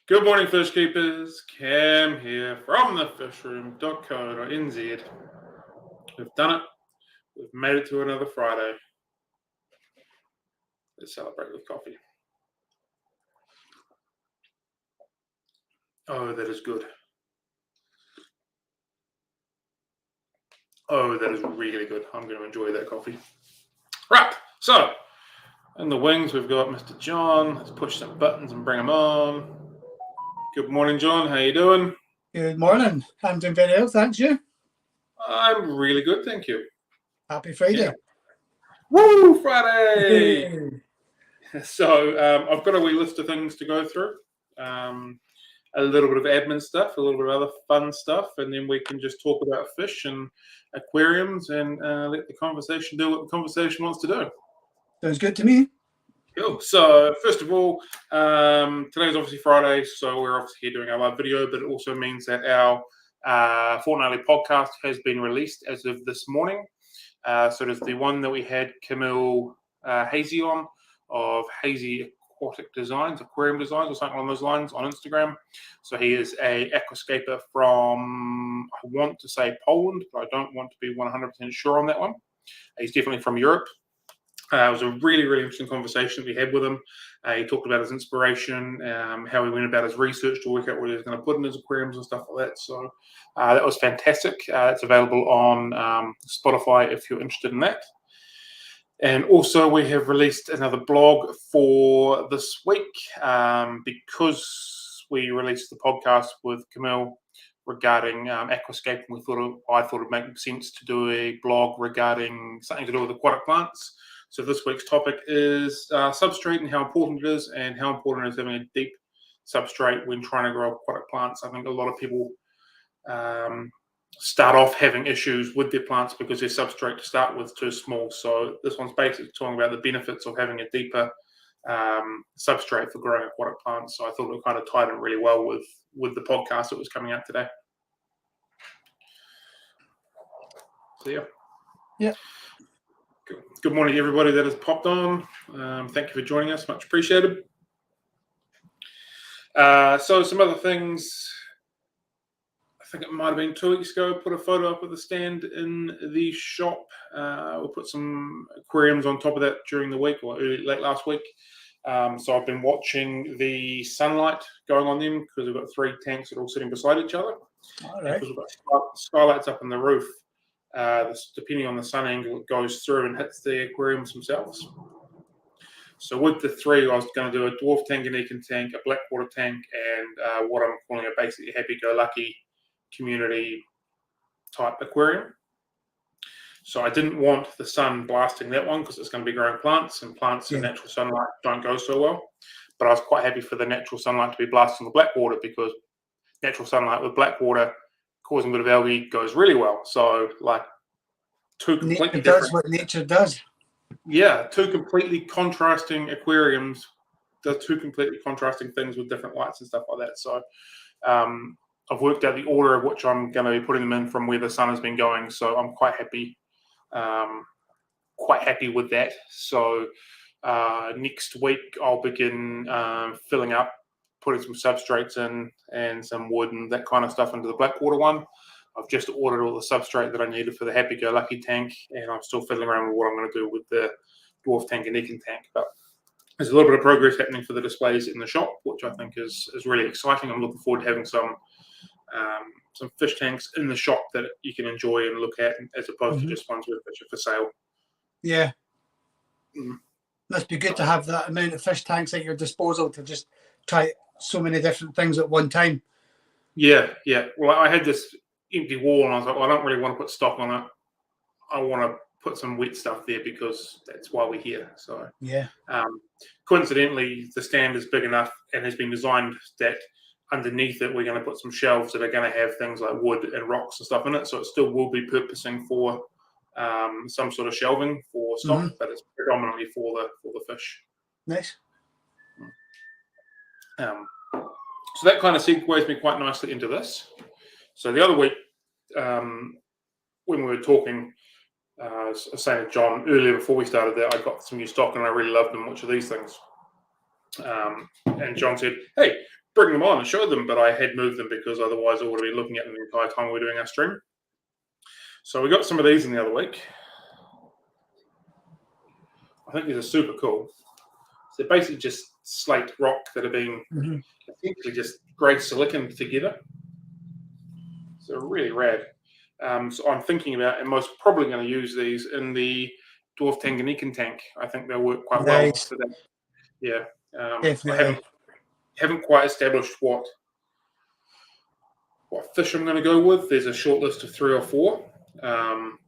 Good morning, fish keepers. Cam here from thefishroom.co.nz. We've done it. We've made it to another Friday. Let's celebrate with coffee. Oh, that is good. Oh, that is really good. I'm going to enjoy that coffee. Right, so in the wings, we've got Mr. John. Let's push some buttons and bring him on. Good morning, John. How you doing? Good morning. I'm doing very well, thanks. You? I'm really good, thank you. Happy Friday. Yeah. Woo, Friday! So I've got a wee list of things to go through. A little bit of admin stuff, a little bit of other fun stuff, and then we can just talk about fish and aquariums and let the conversation do what the conversation wants to do. Sounds good to me. Cool. So first of all, today's obviously Friday, so we're obviously here doing our live video, but it also means that our fortnightly podcast has been released as of this morning. So there's the one that we had Camille Hazy on, of Hazy Aquatic Designs, Aquarium Designs, or something along those lines on Instagram. So he is a aquascaper from, I want to say Poland, but I don't want to be 100% sure on that one. He's definitely from Europe. It was a really, really interesting conversation we had with him. He talked about his inspiration, how he went about his research to work out what he was going to put in his aquariums and stuff like that. So that was fantastic. It's available on Spotify if you're interested in that. And also we have released another blog for this week because we released the podcast with Camille regarding aquascaping. I thought it'd make sense to do a blog regarding something to do with aquatic plants. So this week's topic is substrate and how important it is, and how important it is having a deep substrate when trying to grow aquatic plants. I think a lot of people start off having issues with their plants because their substrate to start with is too small. So this one's basically talking about the benefits of having a deeper substrate for growing aquatic plants. So I thought it kind of tied in really well with the podcast that was coming out today. So yeah. Good morning, everybody that has popped on. Thank you for joining us. Much appreciated. So some other things. I think it might have been 2 weeks ago, put a photo up of the stand in the shop. We'll put some aquariums on top of that during the week or late last week. So I've been watching the sunlight going on them because we've got 3 tanks that are all sitting beside each other. All right. Because we've got skylights up in the roof. Depending on the sun angle, it goes through and hits the aquariums themselves. So with the 3, I was going to do a dwarf Tanganyikan tank, a blackwater tank, and what I'm calling a basically happy-go-lucky community type aquarium. So I didn't want the sun blasting that one because it's going to be growing plants, and plants in natural sunlight don't go so well. But I was quite happy for the natural sunlight to be blasting the blackwater, because natural sunlight with blackwater causing a bit of algae goes really well. So like two completely different. Does what nature does. Yeah, 2 completely contrasting aquariums does 2 completely contrasting things with different lights and stuff like that. So I've worked out the order of which I'm going to be putting them in from where the sun has been going. So I'm quite happy with that. So next week I'll begin filling up, putting some substrates in and some wood and that kind of stuff into the blackwater one. I've just ordered all the substrate that I needed for the happy-go-lucky tank, and I'm still fiddling around with what I'm going to do with the dwarf Tanganyikan tank. But there's a little bit of progress happening for the displays in the shop, which I think is really exciting. I'm looking forward to having some fish tanks in the shop that you can enjoy and look at, as opposed to just ones with fish are for sale. Yeah. Must be good to have that amount of fish tanks at your disposal to just try so many different things at one time. Yeah. Well, I had this empty wall, and I was like, well, I don't really want to put stock on it. I want to put some wet stuff there because that's why we're here. So yeah. Coincidentally, the stand is big enough and has been designed that underneath it we're going to put some shelves that are going to have things like wood and rocks and stuff in it. So it still will be purposing for some sort of shelving for stock, but it's predominantly for the fish. Nice. So that kind of segues me quite nicely into this. So the other week, when we were talking, I was saying to John earlier before we started that I got some new stock and I really loved them. Which are these things? And John said, hey, bring them on and show them, but I had moved them because otherwise I would have been looking at them the entire time we were doing our stream. So we got some of these in the other week. I think these are super cool. So they're basically just slate rock that have been essentially just grey silicon together. So really rad. So I'm thinking about, and most probably going to use these in the dwarf Tanganyikan tank. I think they'll work quite well for that. Yeah. Definitely. I haven't quite established what fish I'm going to go with. There's a short list of 3 or 4,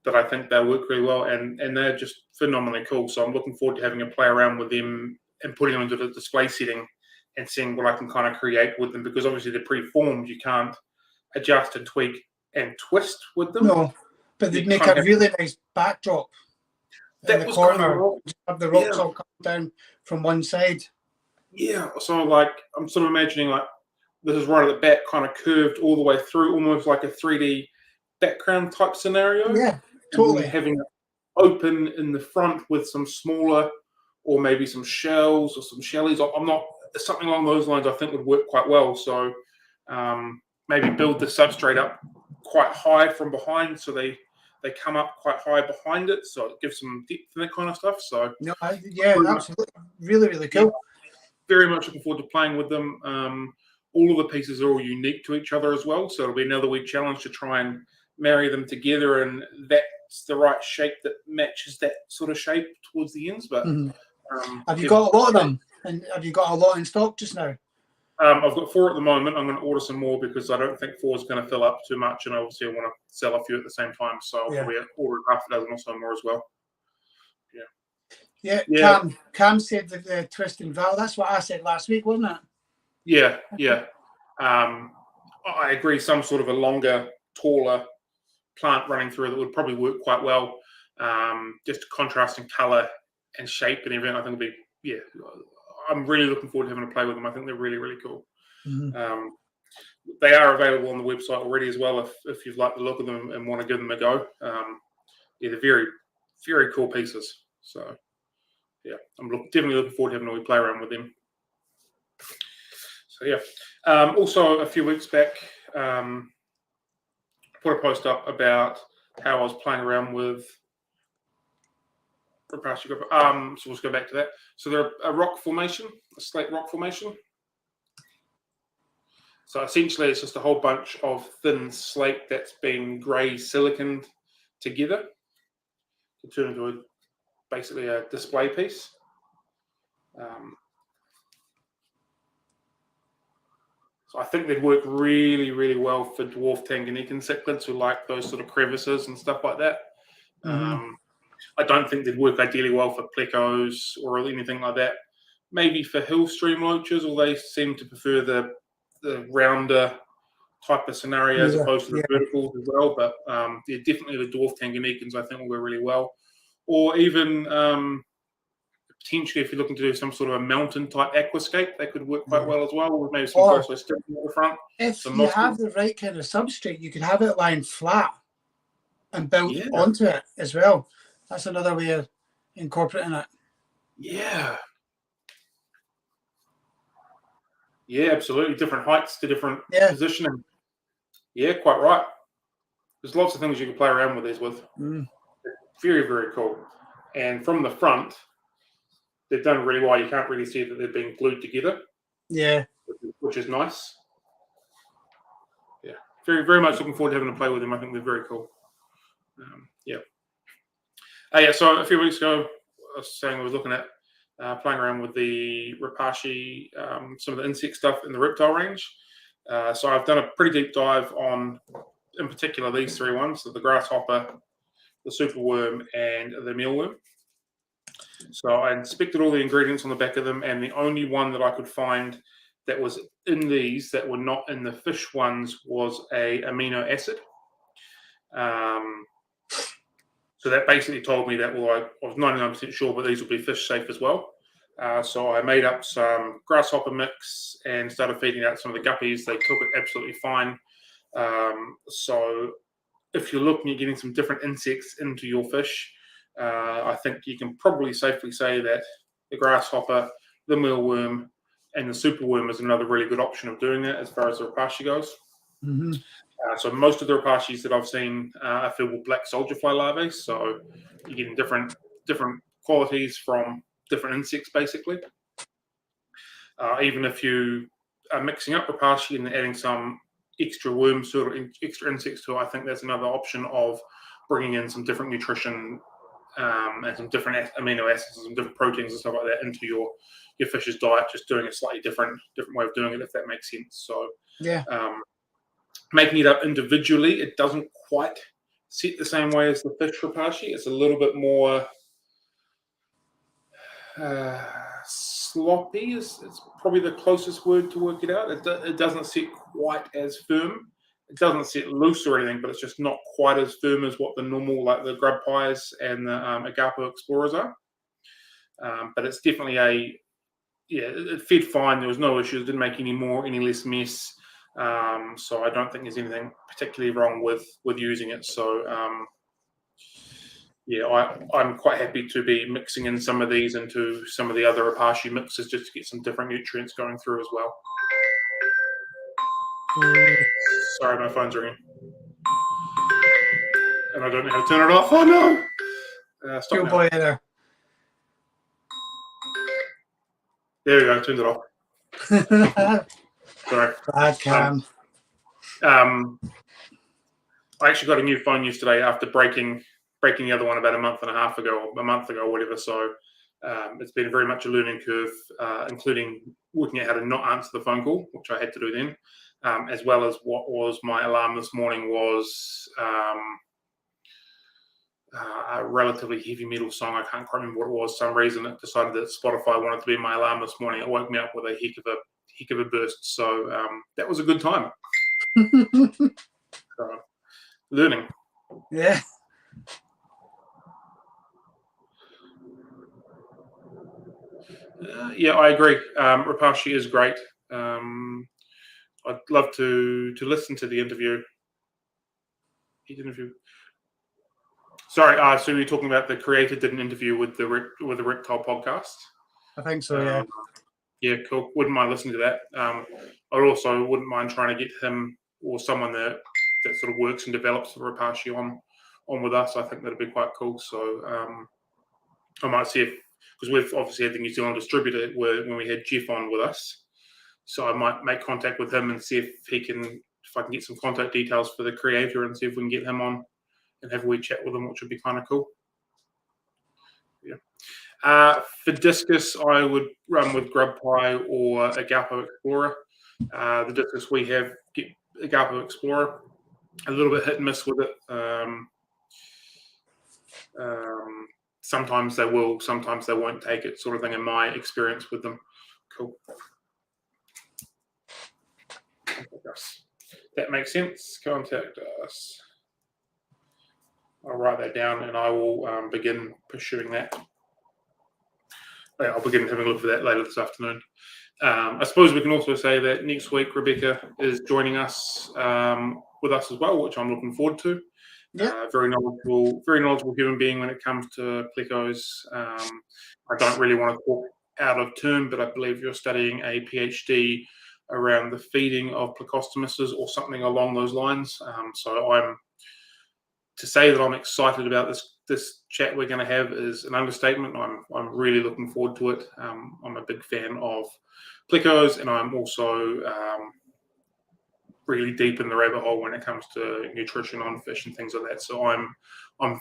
but I think they'll work really well, and they're just phenomenally cool. So I'm looking forward to having a play around with them and putting them into the display setting and seeing what I can kind of create with them, because obviously they're pre-formed. You can't adjust and tweak and twist with them. No, but they'd make a really nice backdrop in the corner. Kind of have the rocks all come down from one side. Yeah, so like I'm sort of imagining like this is right at the back, kind of curved all the way through, almost like a 3D background type scenario. Yeah, totally. And having it open in the front with some smaller, or maybe some shells or some shellies. I'm not something along those lines. I think would work quite well. So maybe build the substrate up quite high from behind, so they come up quite high behind it, so it gives some depth and that kind of stuff. So no, absolutely, really cool. Very much looking forward to playing with them. All of the pieces are all unique to each other as well, so it'll be another week challenge to try and marry them together, and that's the right shape that matches that sort of shape towards the ends. But have you got a lot of them, and have you got a lot in stock just now? I've got 4 at the moment. I'm going to order some more because I don't think 4 is going to fill up too much, and obviously I want to sell a few at the same time, so I'll probably order half a dozen or so more as well. Yeah. Cam said that the twist and valve. That's what I said last week, wasn't it? Yeah. I agree. Some sort of a longer, taller plant running through that would probably work quite well. Just contrasting color and shape and everything. I think would be I'm really looking forward to having a play with them. I think they're really, really cool. They are available on the website already as well if you've liked the look of them and want to give them a go. They're very, very cool pieces. So, I'm definitely looking forward to having a wee play around with them. So, also, a few weeks back, I put a post up about how I was playing around with so let's go back to that. So they're a rock formation, a slate rock formation. So essentially it's just a whole bunch of thin slate that's been grey siliconed together to turn into basically a display piece. So I think they'd work really, really well for dwarf Tanganyikan cichlids who like those sort of crevices and stuff like that. I don't think they'd work ideally well for plecos or anything like that. Maybe for hill stream loaches, or they seem to prefer the rounder type of scenario as opposed to the verticals as well. But definitely the dwarf Tanganyikans I think will go really well. Or even potentially if you're looking to do some sort of a mountain type aquascape, they could work quite well as well, with maybe some also sticking at the front. If you have the right kind of substrate, you could have it lying flat and built onto it as well. That's another way of incorporating it. Yeah, absolutely. Different heights to different positioning. Yeah, quite right. There's lots of things you can play around with these with. Very, very cool. And from the front, they've done really well. You can't really see that they're being glued together. Yeah. Which is nice. Yeah. Very, very much looking forward to having a play with them. I think they're very cool. So a few weeks ago, I was saying I was looking at playing around with the Rapashi, some of the insect stuff in the reptile range. So I've done a pretty deep dive on, in particular, these 3 ones: so the grasshopper, the superworm, and the mealworm. So I inspected all the ingredients on the back of them, and the only one that I could find that was in these that were not in the fish ones was a amino acid. So that basically told me that, I was 99% sure, but these will be fish safe as well. So I made up some grasshopper mix and started feeding out some of the guppies. They took it absolutely fine. So if you're looking at getting some different insects into your fish, I think you can probably safely say that the grasshopper, the mealworm, And the superworm is another really good option of doing that as far as the Rapashi goes. Mm-hmm. So most of the Rapashis that I've seen are filled with black soldier fly larvae. So you're getting different qualities from different insects, basically. Even if you are mixing up Rapashi and adding some extra worms to it, extra insects to it, I think that's another option of bringing in some different nutrition and some different amino acids and some different proteins and stuff like that into your fish's diet, just doing a slightly different way of doing it, if that makes sense. So Yeah. Making it up individually, it doesn't quite sit the same way as the fish Rapashi. It's a little bit more sloppy. It's probably the closest word to work it out. It doesn't sit quite as firm. It doesn't sit loose or anything, but it's just not quite as firm as what the normal, like the grub pies and the Agapo Explorers are. But it's definitely it fed fine. There was no issues. Didn't make any less mess. So I don't think there's anything particularly wrong with using it. So I'm quite happy to be mixing in some of these into some of the other Rapashi mixes just to get some different nutrients going through as well. Sorry, my phone's ringing. And I don't know how to turn it off. Oh no! Stop now. Boy there. There we go, I turned it off. Sorry. Bad cam. I actually got a new phone yesterday after breaking the other one about a month ago, or whatever. So it's been very much a learning curve, including working out how to not answer the phone call, which I had to do then, as well as what was my alarm this morning was a relatively heavy metal song. I can't quite remember what it was. For some reason it decided that Spotify wanted to be my alarm this morning. It woke me up with a heck of a burst. So that was a good time. So, learning. Yeah. I agree. Rapashi is great. I'd love to listen to the interview. Sorry, so you're talking about the creator did an interview with the Reptile podcast. I think so. Yeah. Yeah, cool. Wouldn't mind listening to that. I also wouldn't mind trying to get him or someone that sort of works and develops the Rapashi on with us. I think that'd be quite cool. So I might see if, because we've obviously had the New Zealand distributor when we had Jeff on with us. So I might make contact with him and see if I can get some contact details for the creator and see if we can get him on and have a wee chat with him, which would be kind of cool. Yeah. For discus, I would run with grub pie or Agapo Explorer. The discus we have, get Agapo Explorer. A little bit hit and miss with it. Sometimes they will, sometimes they won't take it, sort of thing, in my experience with them. Cool. That makes sense. Contact us. I'll write that down and I will begin pursuing that. I'll begin having a look for that later this afternoon. I suppose we can also say that next week Rebecca is joining us with us as well, which I'm looking forward to. Yeah. Very knowledgeable human being when it comes to plecos. I don't really want to talk out of turn, but I believe you're studying a PhD around the feeding of plecostomuses or something along those lines. So to say that I'm excited about this chat we're going to have is an understatement. I'm really looking forward to it. I'm a big fan of plecos, and I'm also really deep in the rabbit hole when it comes to nutrition on fish and things like that. So I'm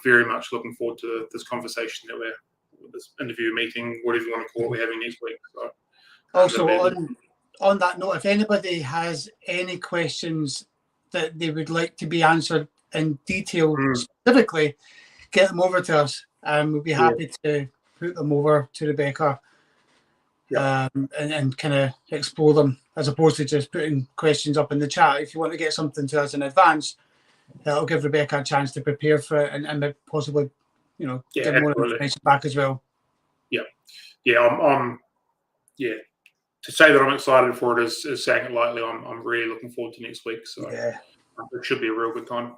very much looking forward to this conversation this interview meeting, whatever you want to call it, we're having next week. So also on that note, if anybody has any questions that they would like to be answered in detail, specifically, get them over to us, and we'll be happy to put them over to Rebecca and kind of explore them, as opposed to just putting questions up in the chat. If you want to get something to us in advance, that'll give Rebecca a chance to prepare for it and possibly, get more information back as well. To say that I'm excited for it is saying it lightly. I'm really looking forward to next week. So it should be a real good time.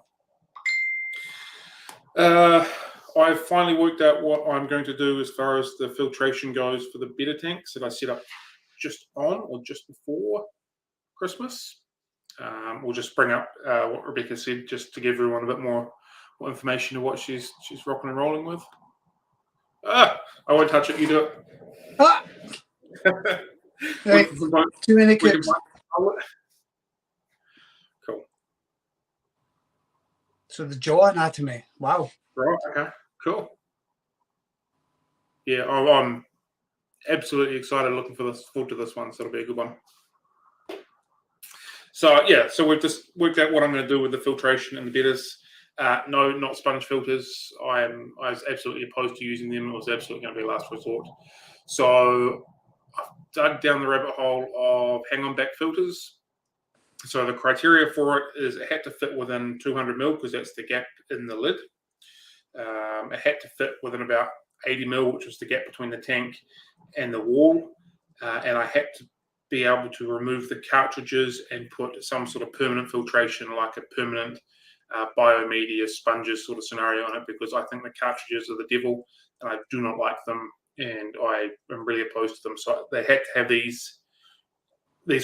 I've finally worked out what I'm going to do as far as the filtration goes for the betta tanks that I set up just on or just before Christmas. We'll just bring up what Rebecca said, just to give everyone a bit more information to what she's rocking and rolling with. I won't touch it. You do it. Ah! Right. Too many kids. Cool. So the jaw anatomy. Wow. Right. Okay. Cool. Yeah, I'm absolutely excited. Looking forward to this one. So it'll be a good one. So yeah, so we've just worked out what I'm going to do with the filtration and the bedders. No, not sponge filters. I was absolutely opposed to using them. It was absolutely going to be a last resort. So I've dug down the rabbit hole of hang-on back filters. So the criteria for it is it had to fit within 200 mil because that's the gap in the lid. It had to fit within about 80 mil, which was the gap between the tank and the wall. And I had to be able to remove the cartridges and put some sort of permanent filtration, like a permanent biomedia sponges sort of scenario on it, because I think the cartridges are the devil and I do not like them, and I am really opposed to them. So they had to have these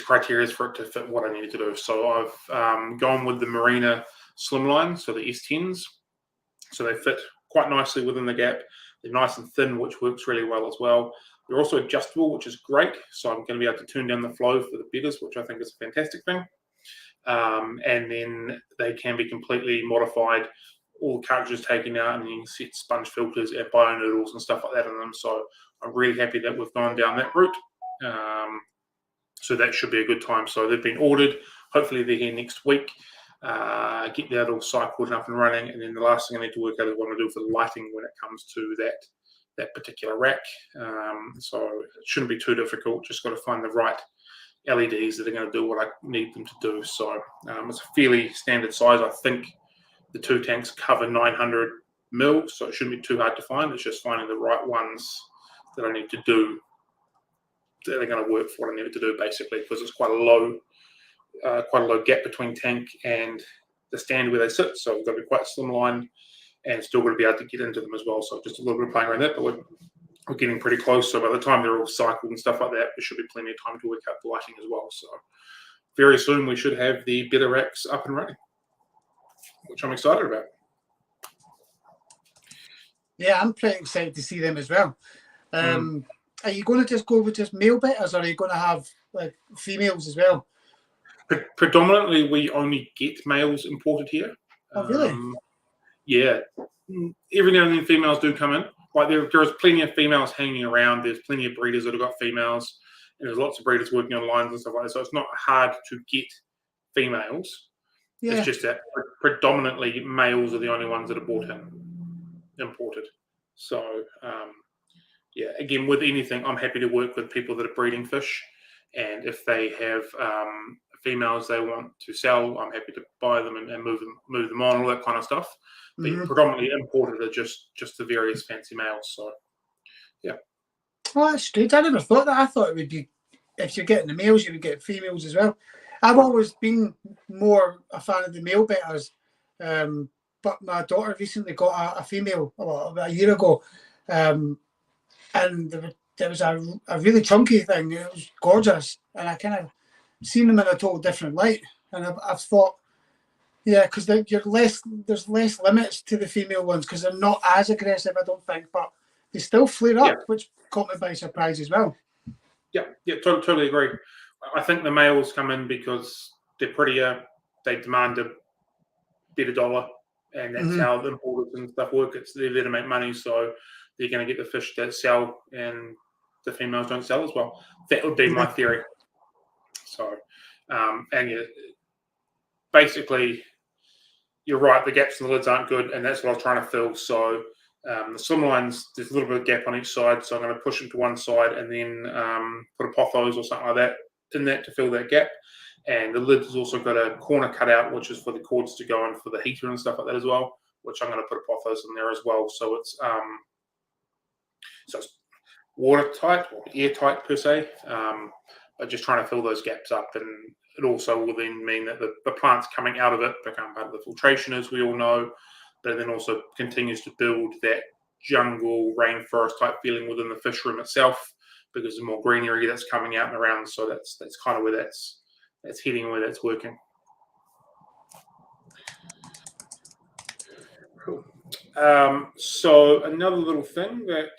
criteria for it to fit what I needed to do. So I've gone with the Marina Slimline, so the S10s. So they fit quite nicely within the gap. They're nice and thin, which works really well as well. They're also adjustable, which is great. So I'm going to be able to turn down the flow for the bedders, which I think is a fantastic thing. And then they can be completely modified, all the cartridges taken out, and then you can set sponge filters and bio noodles and stuff like that in them. So I'm really happy that we've gone down that route. So that should be a good time. So they've been ordered. Hopefully they're here next week. Get that all cycled and up and running. And then the last thing I need to work out is what I'm going to do for the lighting when it comes to that particular rack. So it shouldn't be too difficult. Just got to find the right LEDs that are going to do what I need them to do. So it's a fairly standard size. I think the two tanks cover 900 mil, so it shouldn't be too hard to find. It's just finding the right ones that I need to do that are going to work for what I need it to do, basically, because it's quite a low gap between tank and the stand where they sit. So we've got to be quite slimline and still got to be able to get into them as well. So just a little bit of playing around that, but we're getting pretty close. So by the time they're all cycled and stuff like that, there should be plenty of time to work out the lighting as well. So very soon we should have the better racks up and running, which I'm excited about. Yeah, I'm pretty excited to see them as well. Are you going to just go with just male betters, or are you going to have like females as well? Predominantly, we only get males imported here. Oh, really? Yeah. Every now and then females do come in. Like there's plenty of females hanging around. There's plenty of breeders that have got females, and there's lots of breeders working on lines and stuff like that. So it's not hard to get females. Yeah. It's just that predominantly males are the only ones that are bought in, imported. So yeah, again, with anything, I'm happy to work with people that are breeding fish, and if they have females they want to sell, I'm happy to buy them and move them on, all that kind of stuff. But predominantly imported are just the various fancy males. So yeah. Oh, that's strange. I never thought that. I thought it would be, if you're getting the males, you would get females as well. I've always been more a fan of the male betters, but my daughter recently got a female about a year ago, and there was a really chunky thing. It was gorgeous, and I kind of seen them in a total different light. And I've thought, yeah, because there's less limits to the female ones because they're not as aggressive, I don't think, but they still flare up, which caught me by surprise as well. Yeah, totally agree. I think the males come in because they're prettier, they demand a better dollar, and that's how the importers and stuff work. They're there to make money, so they're going to get the fish that sell, and the females don't sell as well. That would be my theory. So, and yeah, basically, you're right. The gaps in the lids aren't good, and that's what I was trying to fill. So, the slimlines, there's a little bit of gap on each side, so I'm going to push them to one side and then put a pothos or something like that in that to fill that gap. And the lid has also got a corner cut out, which is for the cords to go in for the heater and stuff like that as well, which I'm going to put a pothos in there as well. So it's watertight or airtight per se, but just trying to fill those gaps up. And it also will then mean that the plants coming out of it become part of the filtration, as we all know, but it then also continues to build that jungle rainforest type feeling within the fish room itself, because there's more greenery that's coming out and around. So that's kind of where that's heading, where that's working. Cool. So another little thing that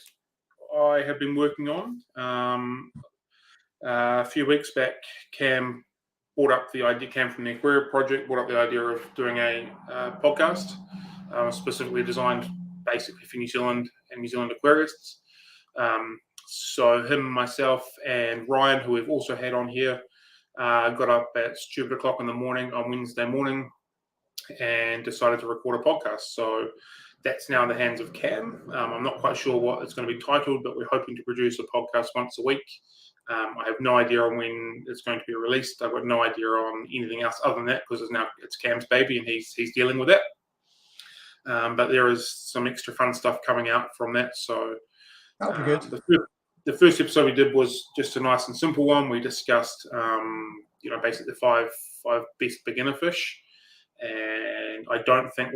I have been working on, a few weeks back, Cam brought up the idea. Cam from the Aquarium project brought up the idea of doing a podcast, specifically designed basically for New Zealand and New Zealand aquarists. So him, myself, and Ryan, who we've also had on here, got up at stupid o'clock in the morning on Wednesday morning and decided to record a podcast. So that's now in the hands of Cam. I'm not quite sure what it's going to be titled, but we're hoping to produce a podcast once a week. I have no idea on when it's going to be released. I've got no idea on anything else other than that, because it's Cam's baby and he's dealing with it. But there is some extra fun stuff coming out from that. So that'll be good. The first episode we did was just a nice and simple one. We discussed, basically the five best beginner fish. And I don't think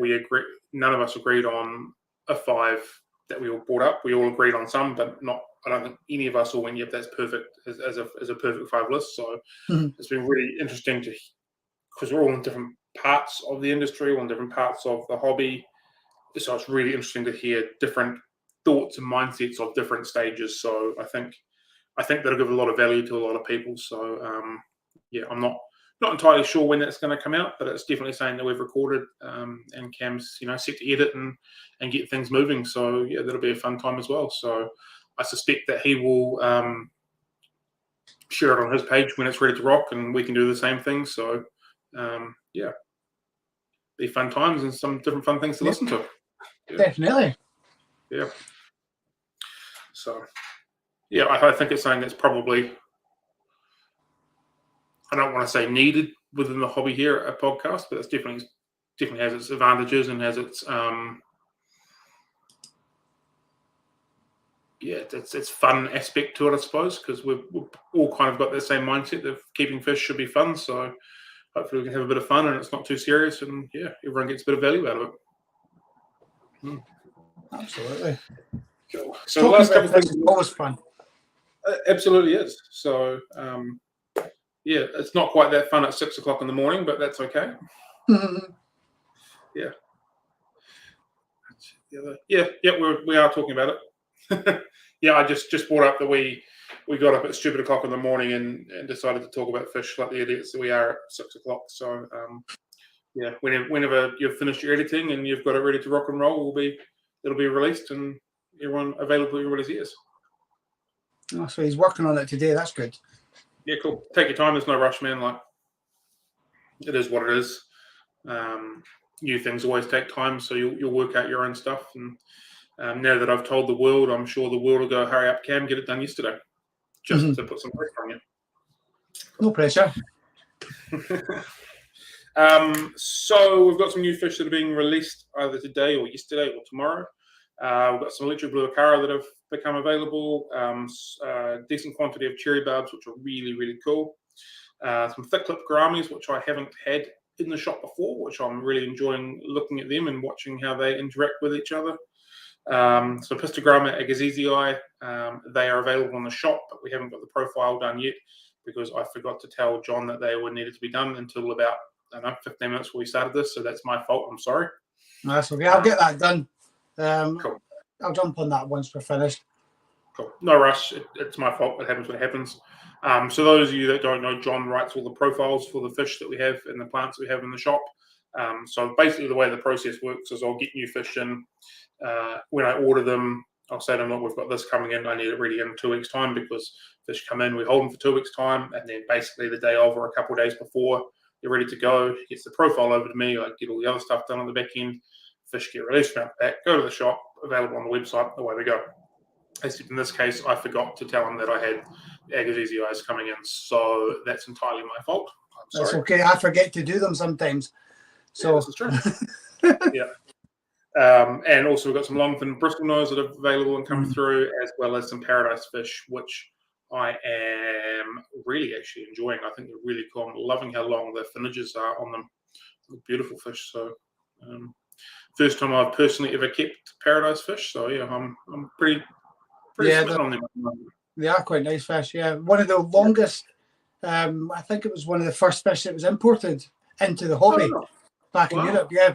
none of us agreed on a 5 that we all brought up. We all agreed on some, but not. I don't think any of us all went, yep, that's perfect as a perfect 5 list. So It's been really interesting because we're all in different parts of the industry, all in different parts of the hobby. So it's really interesting to hear different thoughts and mindsets of different stages. So I think that'll give a lot of value to a lot of people. So I'm not entirely sure when that's going to come out, but it's definitely something that we've recorded, and Cam's set to edit and get things moving. So yeah, that'll be a fun time as well. So I suspect that he will share it on his page when it's ready to rock, and we can do the same thing. So be fun times and some different fun things to listen to. Yeah. Definitely. Yeah. So I think it's something that's probably, I don't want to say needed within the hobby here at a podcast, but it's definitely has its advantages and has its it's fun aspect to it, I suppose, because we've all kind of got the same mindset that keeping fish should be fun. So hopefully we can have a bit of fun and it's not too serious, and everyone gets a bit of value out of it. Absolutely. Cool. So the last couple of things is always fun. Absolutely is. So it's not quite that fun at 6 o'clock in the morning, but that's okay. Yeah. We are talking about it. I just brought up that we got up at stupid o'clock in the morning and decided to talk about fish like the idiots that we are at 6 o'clock. So whenever you've finished your editing and you've got it ready to rock and roll, it'll be released and everyone available in everybody's ears. Oh, so he's working on it today. That's good. Yeah, cool. Take your time. There's no rush, man. Like, it is what it is. New things always take time, so you'll work out your own stuff. And now that I've told the world, I'm sure the world will go, hurry up, Cam, get it done yesterday. Just to put some pressure on you. No pressure. So we've got some new fish that are being released either today or yesterday or tomorrow. We've got some electric blue acara that have become available, decent quantity of cherry barbs, which are really, really cool. Some thick lip gouramis, which I haven't had in the shop before, which I'm really enjoying looking at them and watching how they interact with each other. So Pistogramma agazizii, they are available in the shop, but we haven't got the profile done yet because I forgot to tell John that they were needed to be done until about, 15 minutes before we started this. So that's my fault. I'm sorry. That's okay. I'll get that done. Cool. I'll jump on that once we're finished. Cool. No rush. It's my fault. It happens when it happens. So those of you that don't know, John writes all the profiles for the fish that we have and the plants we have in the shop. So basically the way the process works is I'll get new fish in. When I order them, I'll say to them, look, we've got this coming in. I need it ready in 2 weeks' time because fish come in, we hold them for 2 weeks' time. And then basically the day of or a couple of days before, they're ready to go. He gets the profile over to me. I get all the other stuff done on the back end. Fish get released from back, go to the shop, available on the website, away we go. Except in this case, I forgot to tell him that I had the agazizii coming in, so that's entirely my fault. I'm sorry. That's okay. I forget to do them sometimes. So this is true. Yeah. And also we've got some longfin bristle nose that are available and coming through, as well as some paradise fish, which I am really actually enjoying. I think they're really cool. I'm loving how long the finages are on them. They're beautiful fish. So first time I've personally ever kept paradise fish. So yeah, I'm pretty on them. They are quite nice fish, yeah. One of the longest, I think it was one of the first fish that was imported into the hobby back in Europe. Yeah,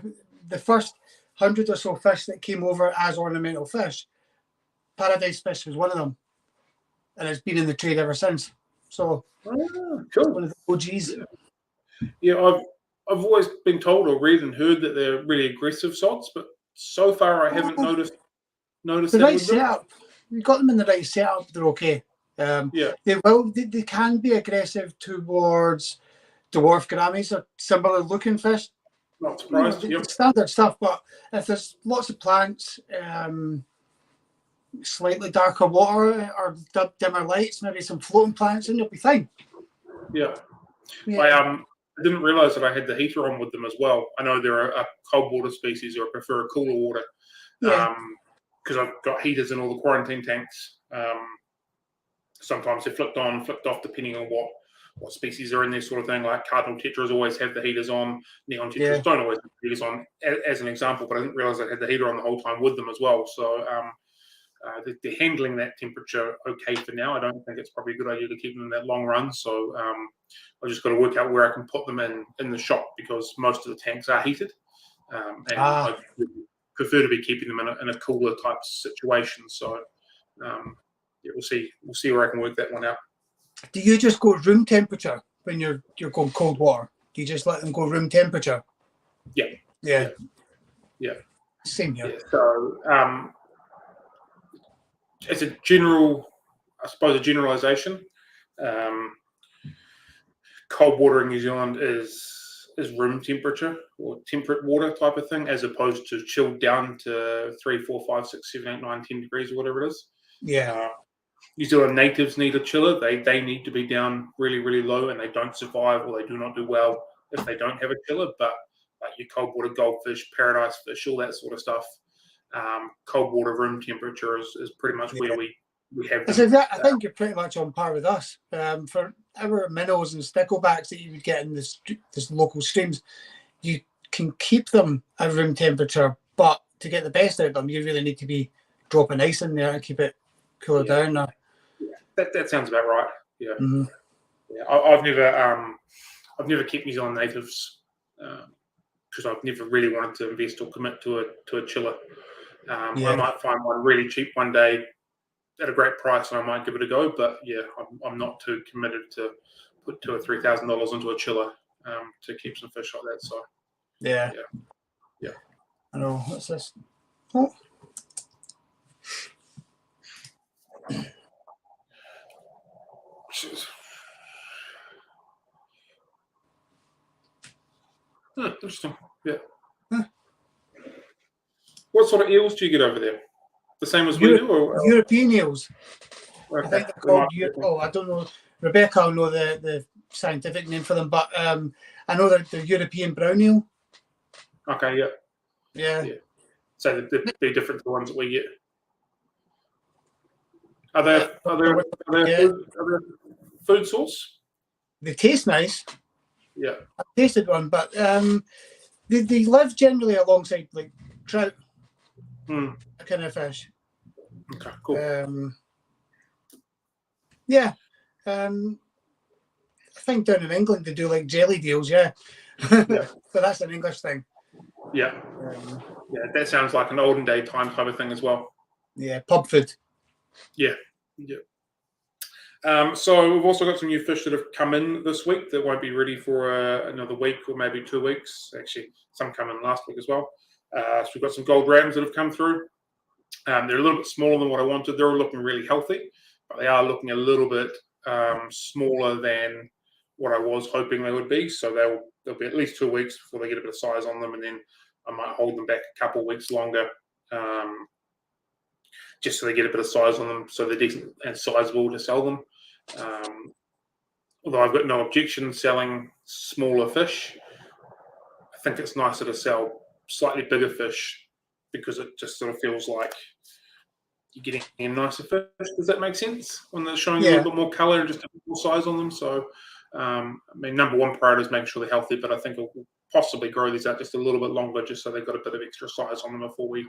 the first 100 or so fish that came over as ornamental fish, paradise fish was one of them. And it's been in the trade ever since. So, cool. One of the OGs. Yeah, I've always been told or read and heard that they're really aggressive sods, but so far I haven't noticed the right setup. You got them in the right setup, they're okay. They can be aggressive towards dwarf grammies or similar looking fish. Not surprised. Standard stuff, but if there's lots of plants, slightly darker water or dimmer lights, maybe some floating plants, and you'll be fine. Yeah. I didn't realize that I had the heater on with them as well. I know they're a cold water species, or prefer a cooler water. Because I've got heaters in all the quarantine tanks. Sometimes they're flipped on, flipped off, depending on what species are in there, sort of thing. Like cardinal tetras always have the heaters on. Neon tetras don't always have the heaters on, as an example. But I didn't realize I had the heater on the whole time with them as well. So they're handling that temperature okay for now. I don't think it's probably a good idea to keep them in that long run. So I've just got to work out where I can put them in the shop, because most of the tanks are heated. I prefer to be keeping them in a cooler type situation. So we'll see where I can work that one out. Do you just go room temperature when you're going cold water? Do you just let them go room temperature? Yeah. Same here. So as a general, I suppose a generalization, cold water in New Zealand is room temperature or temperate water type of thing, as opposed to chilled down to 3, 4, 5, 6, 7, 8, 9, 10 degrees or whatever it is. New Zealand natives need a chiller. They need to be down really, really low, and they don't survive, or they do not do well if they don't have a chiller. But like your cold water goldfish, paradise fish, all that sort of stuff, cold water room temperature is pretty much where we have them. I think you're pretty much on par with us. For our minnows and sticklebacks that you would get in this local streams, you can keep them at room temperature, but to get the best out of them, you really need to be dropping ice in there to keep it cooler down. That sounds about right. I've never kept New Zealand natives because I've never really wanted to invest or commit to a chiller. I might find one really cheap one day at a great price, and I might give it a go. But I'm not too committed to put $2,000 or $3,000 into a chiller to keep some fish like that. So yeah. I know. What's this? Oh. Interesting. What sort of eels do you get over there? The same as we do, or European eels? Okay. I think they're called. I don't know. Rebecca will know the scientific name for them, but I know they're European brown eel. Okay. Yeah. So they're different to the ones that we get. Are they food source? They taste nice. Yeah. I've tasted one, but they live generally alongside like trout, that kind of fish. Okay, cool. I think down in England they do like jelly deals, but that's an English thing. That sounds like an olden day time type of thing as well. Pub food. So we've also got some new fish that have come in this week that won't be ready for another week or maybe 2 weeks. Actually, some come in last week as well. So we've got some gold rams that have come through. They're a little bit smaller than what I wanted. They're all looking really healthy, but they are looking a little bit smaller than what I was hoping they would be. So they'll be at least 2 weeks before they get a bit of size on them, and then I might hold them back a couple of weeks longer, just so they get a bit of size on them, so they're decent and sizable to sell them. Although I've got no objection selling smaller fish, I think it's nicer to sell slightly bigger fish because it just sort of feels like you're getting a nicer fish. Does that make sense? When they're showing a little bit more colour and just a bit more size on them. So, number one priority is making sure they're healthy, but I think we'll possibly grow these out just a little bit longer just so they've got a bit of extra size on them before we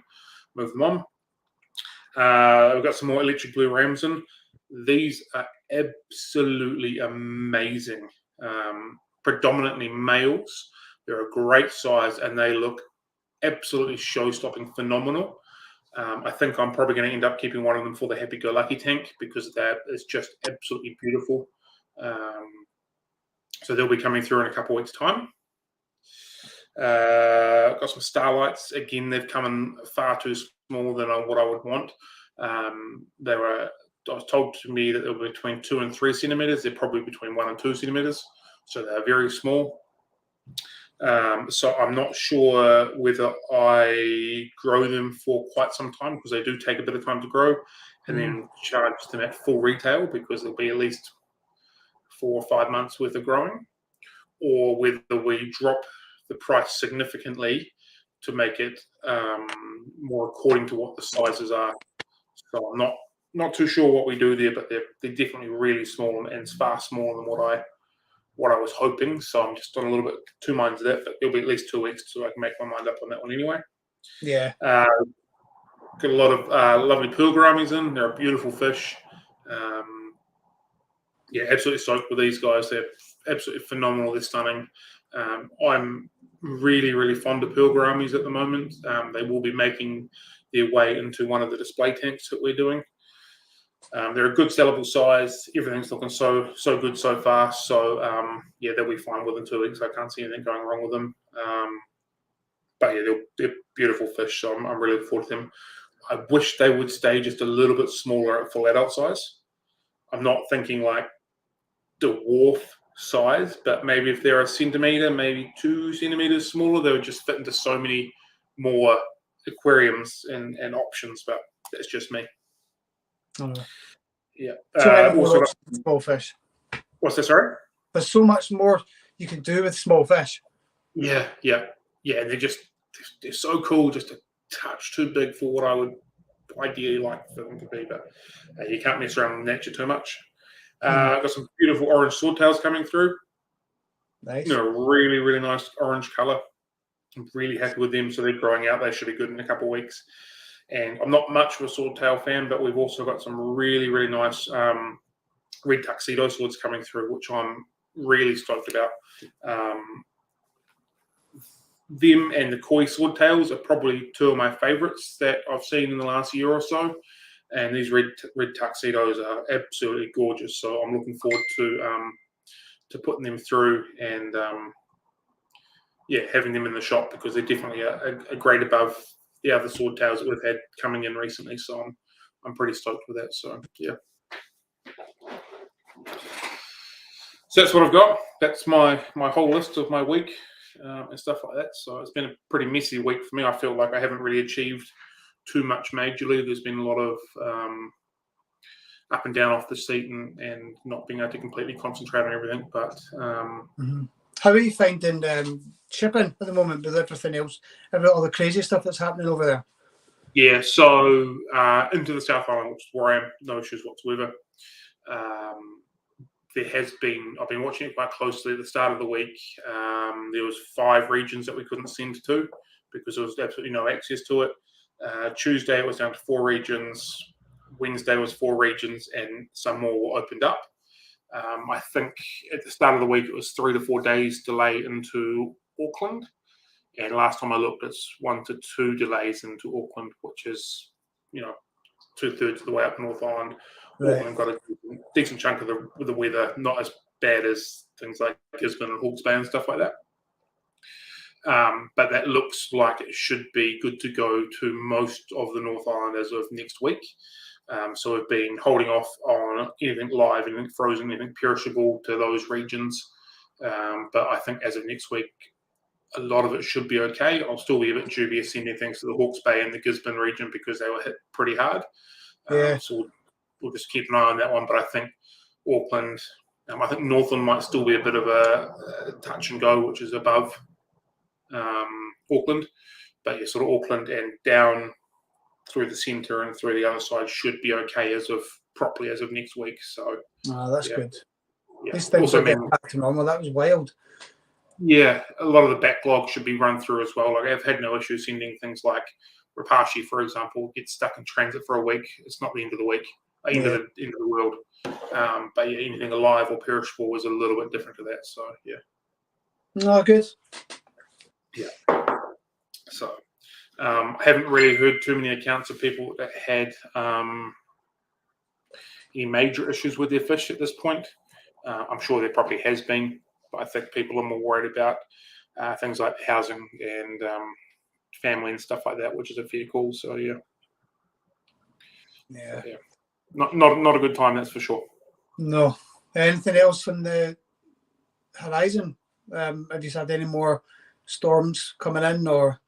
move them on. We've got some more electric blue rams in. These are absolutely amazing. Predominantly males. They're a great size and they look absolutely show-stopping phenomenal. I think I'm probably going to end up keeping one of them for the happy-go-lucky tank because that is just absolutely beautiful. So they'll be coming through in a couple of weeks' time. Got some starlights. Again, they've come in far too small than what I would want. I was told to me that they were between 2 and 3 centimeters. They're probably between 1 and 2 centimeters. So they're very small. So I'm not sure whether I grow them for quite some time because they do take a bit of time to grow and then charge them at full retail because there'll be at least 4 or 5 months worth of growing, or whether we drop the price significantly to make it more according to what the sizes are. So I'm not too sure what we do there, but they're definitely really small and far smaller than what I was hoping. So I'm just on a little bit 2 minds of that, but it'll be at least 2 weeks so I can make my mind up on that one anyway. Yeah. Got a lot of lovely pearl gouramis in. They're a beautiful fish. Yeah, absolutely stoked with these guys. They're absolutely phenomenal. They're stunning. I'm really, really fond of pearl gouramis at the moment. They will be making their way into one of the display tanks that we're doing. They're a good sellable size. Everything's looking so good so far. So yeah, they'll be fine within 2 weeks. I can't see anything going wrong with them. But yeah, they're beautiful fish. So I'm really looking forward to them. I wish they would stay just a little bit smaller at full adult size. I'm not thinking like dwarf size, but maybe if they're a centimeter, maybe 2 centimeters smaller, they would just fit into so many more aquariums and options. But that's just me. Yeah. Also got small fish. What's that, sorry? There's so much more you can do with small fish. Yeah. They're so cool, just a touch too big for what I would ideally like for them to be, but you can't mess around with nature too much. Got some beautiful orange swordtails coming through. Nice. They're a really, really nice orange color. I'm really happy with them. So they're growing out. They should be good in a couple of weeks. And I'm not much of a swordtail fan, but we've also got some really, really nice red tuxedo swords coming through, which I'm really stoked about. Them and the koi swordtails are probably 2 of my favorites that I've seen in the last year or so. And these red tuxedos are absolutely gorgeous. So I'm looking forward to putting them through and having them in the shop because they're definitely a grade above the other swordtails that we've had coming in recently. So I'm pretty stoked with that. So yeah. So that's what I've got. That's my whole list of my week and stuff like that. So it's been a pretty messy week for me. I feel like I haven't really achieved too much majorly. There's been a lot of up and down off the seat and not being able to completely concentrate on everything. But how are you finding shipping at the moment with everything else, about all the crazy stuff that's happening over there? Yeah, so into the South Island, which is where I am, no issues whatsoever. I've been watching it quite closely at the start of the week. There was 5 regions that we couldn't send to because there was absolutely no access to it. Tuesday it was down to 4 regions. Wednesday was 4 regions, and some more were opened up. I think at the start of the week it was 3 to 4 days delay into Auckland, and last time I looked, it's 1 to 2 delays into Auckland, which is 2/3 of the way up North Island. Right. Auckland got a decent chunk of the weather, not as bad as things like Gisborne and Hawke's Bay and stuff like that. But that looks like it should be good to go to most of the North Island as of next week. So we've been holding off on anything live, anything frozen, anything perishable to those regions. But I think as of next week, a lot of it should be okay. I'll still be a bit dubious sending things to the Hawke's Bay and the Gisborne region because they were hit pretty hard. So we'll just keep an eye on that one. But I think Auckland, I think Northland might still be a bit of a touch and go, which is above Auckland. But yeah, sort of Auckland and down through the centre and through the other side should be okay as of next week. So that's good. Yeah. These things are getting back to normal. That was wild. Yeah, a lot of the backlog should be run through as well. Like I've had no issue sending things like Rapashi, for example, gets stuck in transit for a week. It's not the end of the week. end of the world. But yeah, anything alive or perishable is a little bit different to that. So yeah. No, good. Yeah. So I haven't really heard too many accounts of people that had any major issues with their fish at this point. I'm sure there probably has been, but I think people are more worried about things like housing and family and stuff like that, which is a fair call. So yeah. Not a good time, that's for sure. No. Anything else from the horizon? Have you had any more storms coming in, or?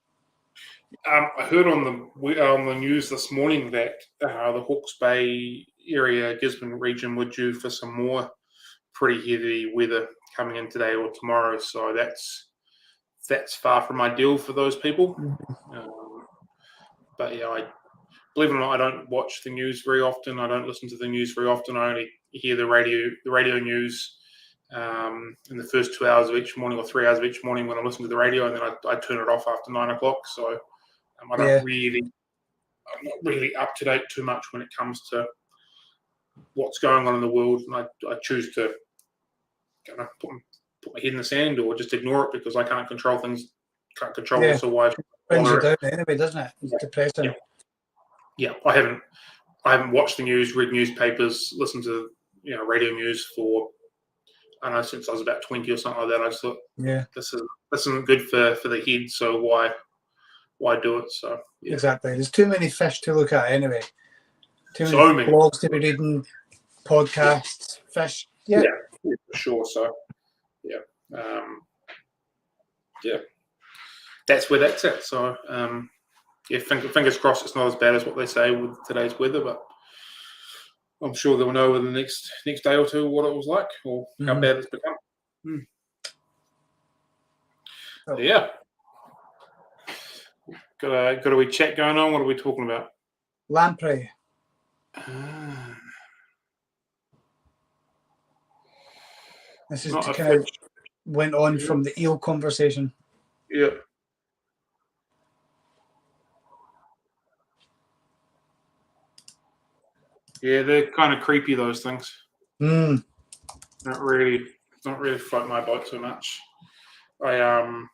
I heard on the news this morning that the Hawke's Bay area, Gisborne region, were due for some more pretty heavy weather coming in today or tomorrow. So that's far from ideal for those people. But yeah, believe it or not, I don't watch the news very often. I don't listen to the news very often. I only hear the radio news in the first 2 hours of each morning or 3 hours of each morning when I listen to the radio, and then I turn it off after 9 o'clock. So I'm not really up to date too much when it comes to what's going on in the world, and I choose to kind of put my head in the sand or just ignore it because I can't control things. Can't control it, so why brings you down anyway, doesn't it? It's depressing. Yeah, I haven't watched the news, read newspapers, listened to radio news for I don't know since I was about 20 or something like that. I just thought, this isn't good for the head, so why do it? So yeah. Exactly. There's too many fish to look at anyway. Too many blogs to be reading, podcasts, fish. Yeah, for sure. So yeah, that's where that's at. So fingers crossed it's not as bad as what they say with today's weather, but I'm sure they'll know in the next day or two what it was like or how bad it's become. Yeah. Got a wee chat going on. What are we talking about? Lamprey. This is to kind of went on from the eel conversation. Yeah. Yeah, they're kind of creepy, those things. Not really float my boat so much. I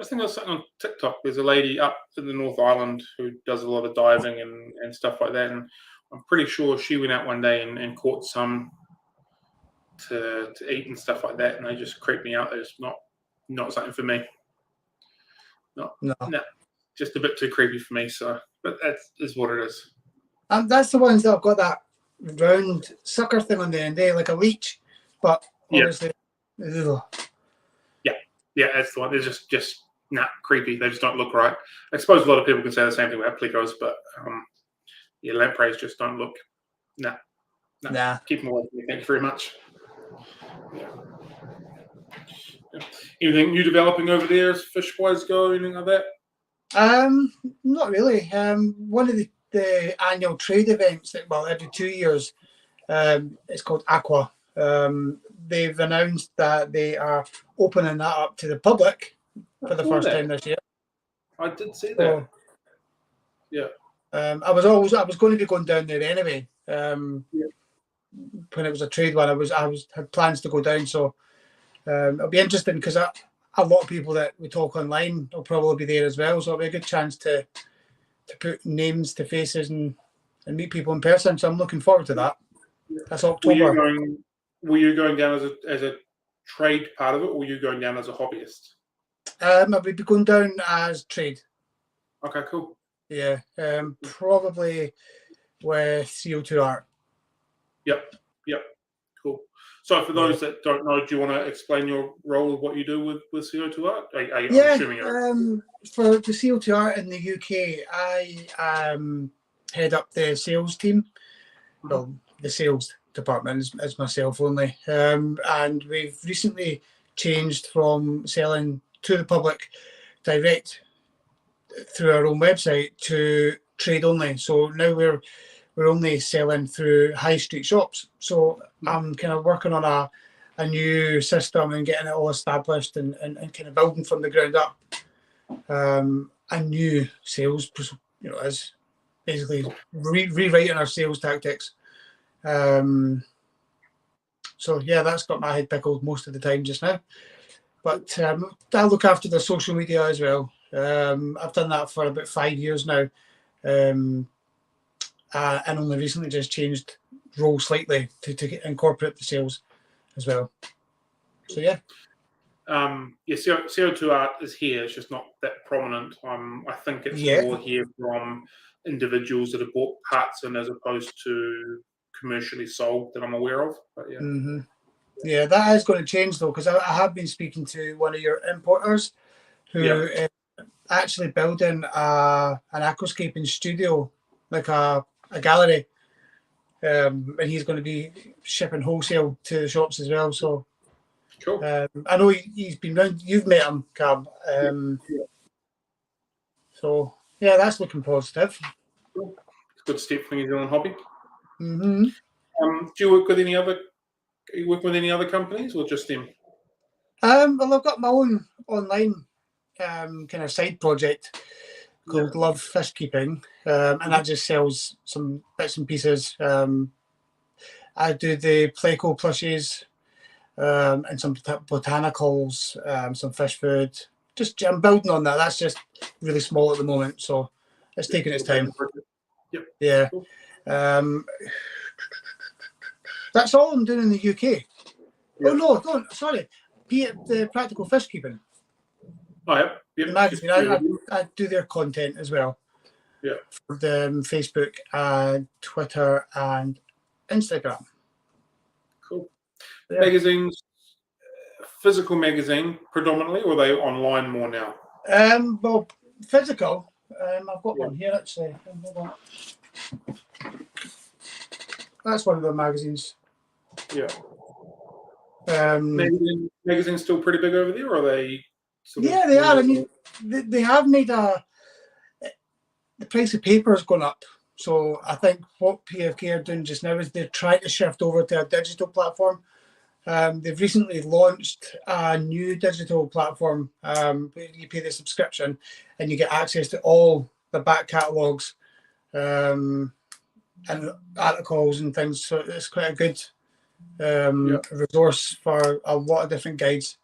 think I was something on TikTok. There's a lady up in the North Island who does a lot of diving and stuff like that, and I'm pretty sure she went out one day and caught some to eat and stuff like that, and they just creep me out. They're just not something for me. No, just a bit too creepy for me. So, but that is what it is. That's the ones that have got that round sucker thing on the end, like a leech, but obviously, yeah, that's the one. They're just creepy. They just don't look right. I suppose a lot of people can say the same thing about plecos, but lampreys just don't look. Nah. Keep them away from me. Thank you very much. Yeah. Anything new developing over there as fish-wise go? Anything like that? Not really. One of the annual trade events that, every 2 years, it's called Aqua. They've announced that they are opening that up to the public for the first time this year. I did see that. Yeah. I was going to be going down there anyway. When it was a trade one, I had plans to go down, so it'll be interesting because a lot of people that we talk online will probably be there as well. So it'll be a good chance to put names to faces and meet people in person. So I'm looking forward to that. That's October. Were you going down as a trade part of it, or were you going down as a hobbyist? I would be going down as trade. Okay, cool. Yeah, probably with CO2 art. Yep, cool. So for those that don't know, do you want to explain your role of what you do with CO2 art? For the CO2 art in the UK, I head up the sales team. Well, the sales department is myself only. And we've recently changed from selling to the public direct through our own website to trade only. So now we're only selling through high street shops. So I'm kind of working on a new system and getting it all established and kind of building from the ground up. A new sales, basically rewriting our sales tactics. So yeah, that's got my head pickled most of the time just now. But I look after the social media as well. I've done that for about 5 years now, and only recently just changed role slightly to incorporate the sales as well. So yeah. CO2 art is here. It's just not that prominent. I think it's more here from individuals that have bought parts in as opposed to commercially sold that I'm aware of. But yeah. Mm-hmm. Yeah, that is going to change though, because I have been speaking to one of your importers who is actually building an aquascaping studio, like a gallery, and he's going to be shipping wholesale to the shops as well. So cool. I know he's been round. You've met him, Cam. So yeah, that's looking positive. Cool. It's a good step for New Zealand hobby. Mm-hmm. Do you work with any other? Are you working with any other companies or just them? Well, I've got my own online kind of side project called Love Fish Keeping, and that just sells some bits and pieces. I do the Pleco plushies and some botanicals, some fish food. I'm building on that. That's just really small at the moment, so it's taking its time. Yep. Yeah. Cool. That's all I'm doing in the UK. Yep. Oh no, don't. Sorry. The Practical Fish Keeping. Oh yeah. Yep. The magazine. I do their content as well. Yeah. For the Facebook and Twitter and Instagram. Cool. Yeah. Magazines, physical magazine predominantly, or are they online more now? Well, physical. I've got one here actually. That's one of the magazines. Yeah. Magazines still pretty big over there, or are they? They are. I mean, they have made the price of paper has gone up. So I think what PFK are doing just now is they're trying to shift over to a digital platform. They've recently launched a new digital platform where you pay the subscription and you get access to all the back catalogues and articles and things. So it's quite a good resource for a lot of different guides,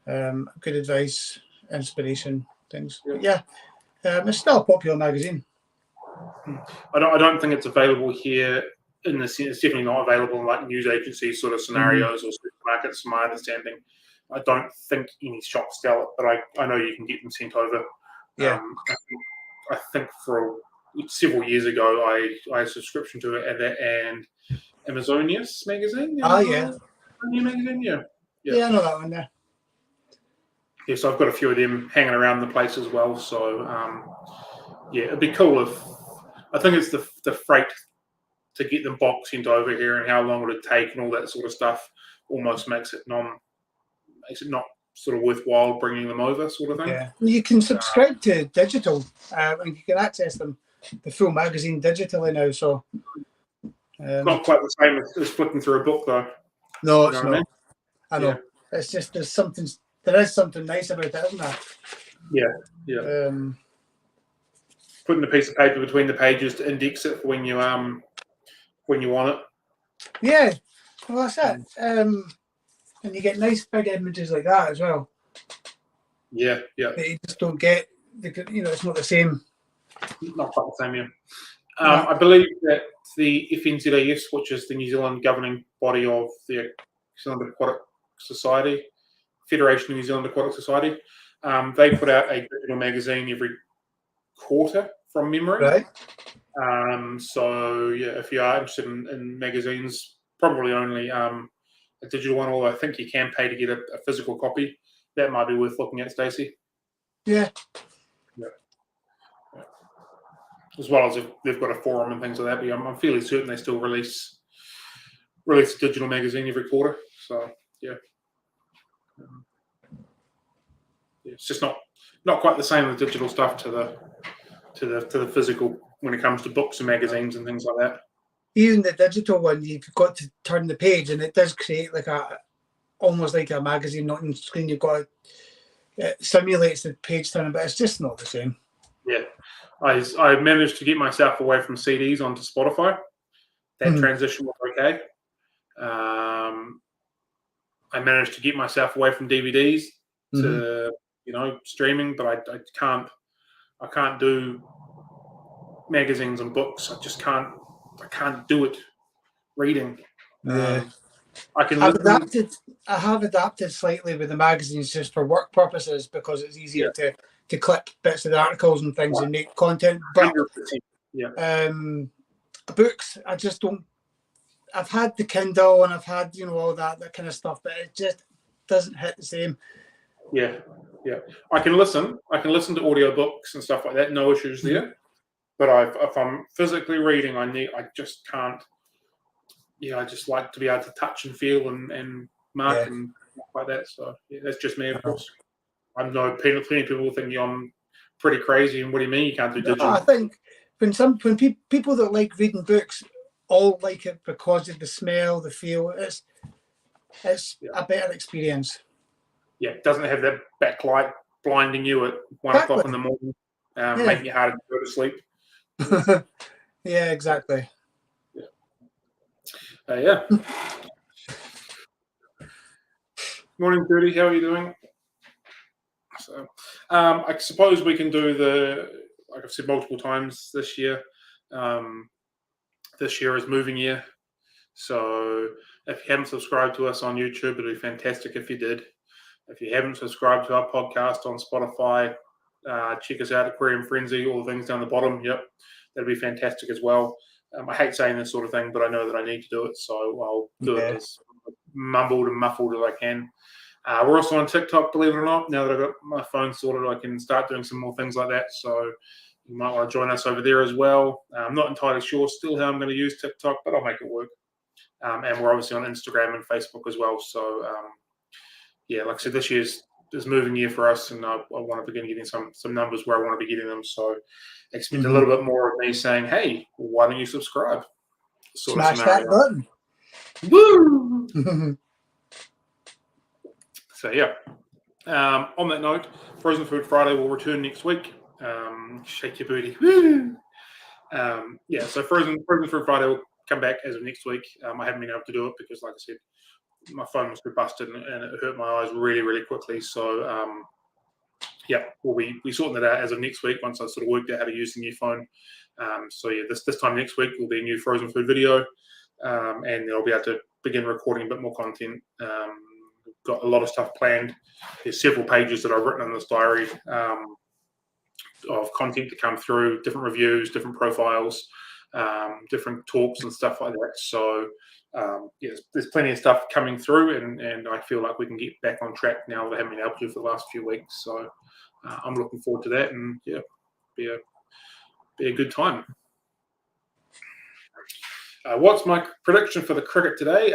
good advice, inspiration, things. Yeah, it's still a popular magazine. I don't think it's available here in the sense. It's definitely not available in like news agency sort of scenarios or supermarkets, from my understanding. I don't think any shops sell it, but I know you can get them sent over. Yeah. I think for several years ago, I had a subscription to it and Amazonius magazine. New magazine, yeah, I know that one. Yeah, so I've got a few of them hanging around the place as well. So it'd be cool if I think it's the freight to get them boxed into over here and how long would it take and all that sort of stuff almost makes it not sort of worthwhile bringing them over, sort of thing. Yeah, you can subscribe to digital and you can access them, the full magazine digitally now. So not quite the same as flipping through a book, though. No, it's not. I know. Yeah. It's just there is something nice about it, isn't there? Yeah. Putting a piece of paper between the pages to index it when you want it. Yeah, well that's it. And you get nice big images like that as well. Yeah. That you just don't get. It's not the same. Not quite the same, yeah. I believe that the FNZAS, which is the New Zealand governing body of the New Zealand Aquatic Society, Federation of New Zealand Aquatic Society, they put out a digital magazine every quarter from memory. Right. So if you are interested in magazines, probably only a digital one, although I think you can pay to get a physical copy. That might be worth looking at, Stacey. Yeah. As well as if they've got a forum and things like that. But I'm fairly certain they still release a digital magazine every quarter. So it's just not quite the same with digital stuff to the physical when it comes to books and magazines and things like that. Even the digital one, you've got to turn the page, and it does create almost like a magazine, not on screen. It simulates the page turning, but it's just not the same. Yeah, I managed to get myself away from CDs onto Spotify. That transition was okay. I managed to get myself away from DVDs to streaming, but I can't do magazines and books. I just can't. I can't do it. Reading. Yeah. I can. I have adapted slightly with the magazines just for work purposes because it's easier to clip bits of the articles and things and make content. But 100%. Books, I just don't. I've had the Kindle and I've had all that kind of stuff, but it just doesn't hit the same. Yeah. I can listen to audiobooks and stuff like that. No issues there. But if I'm physically reading, I just can't. Yeah, I just like to be able to touch and feel and mark and stuff like that. So that's just me, of course. I know plenty of people think I'm pretty crazy. And what do you mean you can't do digital? I think when people that like reading books all like it because of the smell, the feel. It's a better experience. Yeah, it doesn't have that backlight blinding you at 1 o'clock in the morning, making it harder to go to sleep. Yeah, exactly. Yeah. Morning, Judy. How are you doing? So, I suppose we can do like I've said multiple times this year. This year is moving year. So if you haven't subscribed to us on YouTube, it'd be fantastic if you did. If you haven't subscribed to our podcast on Spotify, check us out, Aquarium Frenzy, all the things down the bottom. Yep, that'd be fantastic as well. I hate saying this sort of thing, but I know that I need to do it, so I'll do it as mumbled and muffled as I can. We're also on TikTok, believe it or not. Now that I've got my phone sorted, I can start doing some more things like that. So you might want to join us over there as well. I'm not entirely sure still how I'm going to use TikTok, but I'll make it work. And we're obviously on Instagram and Facebook as well. So, like I said, this year's moving year for us, and I want to begin getting some numbers where I want to be getting them. So expect a little bit more of me saying, hey, why don't you subscribe? Smash that button. Woo! So, yeah. On that note, Frozen Food Friday will return next week. Shake your booty. So Frozen Food Friday will come back as of next week. I haven't been able to do it because, like I said, my phone was busted and it hurt my eyes really, really quickly. So, we'll be sorting that out as of next week once I sort of worked out how to use the new phone. This time next week will be a new Frozen Food video, and I'll be able to begin recording a bit more content. Got a lot of stuff planned. There's several pages that I've written in this diary of content to come through, different reviews, different profiles, different talks and stuff like that. So, there's plenty of stuff coming through, and I feel like we can get back on track now that I haven't been able to for the last few weeks. So, I'm looking forward to that, and be a good time. What's my prediction for the cricket today?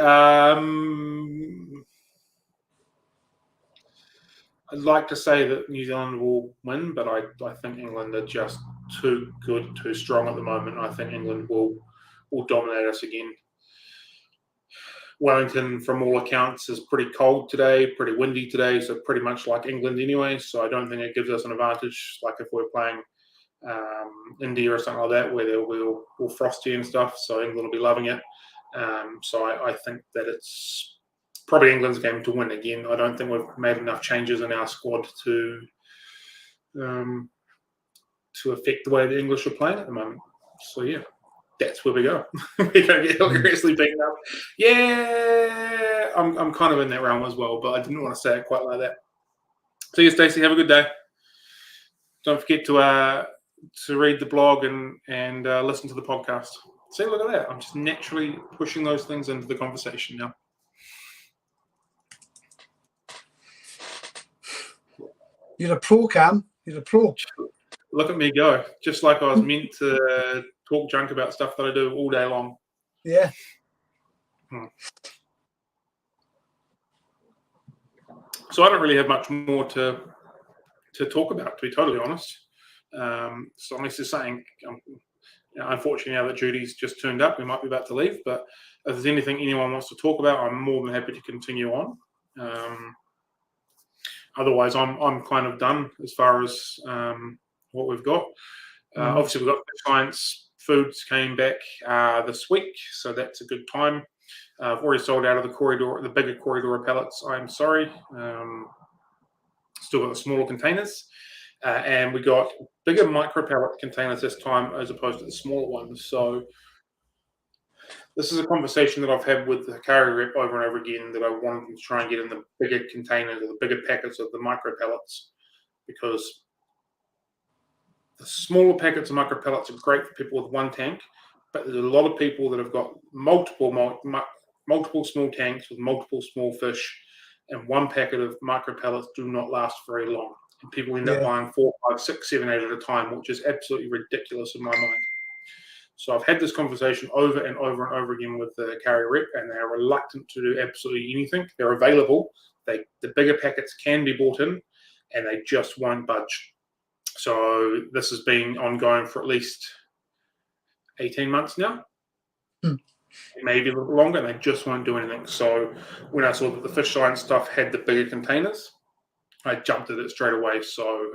I'd like to say that New Zealand will win, but I think England are just too good, too strong at the moment. I think England will dominate us again. Wellington, from all accounts, is pretty cold today, pretty windy today, so pretty much like England anyway. So I don't think it gives us an advantage, like if we're playing India or something like that, where we'll frosty and stuff. So England will be loving it. So I think that it's probably England's game to win again. I don't think we've made enough changes in our squad to affect the way the English are playing at the moment. So that's where we go. We're going to get hilariously beaten up. Yeah, I'm kind of in that realm as well, but I didn't want to say it quite like that. So Stacey, have a good day. Don't forget to read the blog and listen to the podcast. See, look at that. I'm just naturally pushing those things into the conversation now. You're a pro, Cam. You're a pro. Look at me go. Just like I was meant to talk junk about stuff that I do all day long. Yeah. So I don't really have much more to talk about, to be totally honest. So unless there's something, unfortunately, now that Judy's just turned up, we might be about to leave. But if there's anything anyone wants to talk about, I'm more than happy to continue on. Otherwise, I'm kind of done as far as what we've got. Obviously, we've got science foods came back this week, so that's a good time. I've already sold out of the bigger corridor pellets. I'm sorry. Still got the smaller containers. And we got bigger micro pellet containers this time as opposed to the smaller ones. So this is a conversation that I've had with the Hikari rep over and over again, that I wanted them to try and get in the bigger containers or the bigger packets of the micro pellets, because the smaller packets of micro pellets are great for people with one tank, but there's a lot of people that have got multiple small tanks with multiple small fish, and one packet of micro pellets do not last very long. And people end up buying 4, 5, 6, 7, 8 at a time, which is absolutely ridiculous in my mind. So I've had this conversation over and over and over again with the Hikari rep, and they are reluctant to do absolutely anything. They're available. The bigger packets can be bought in, and they just won't budge. So this has been ongoing for at least 18 months now, maybe a little longer, and they just won't do anything. So when I saw that the fish science stuff had the bigger containers, I jumped at it straight away. So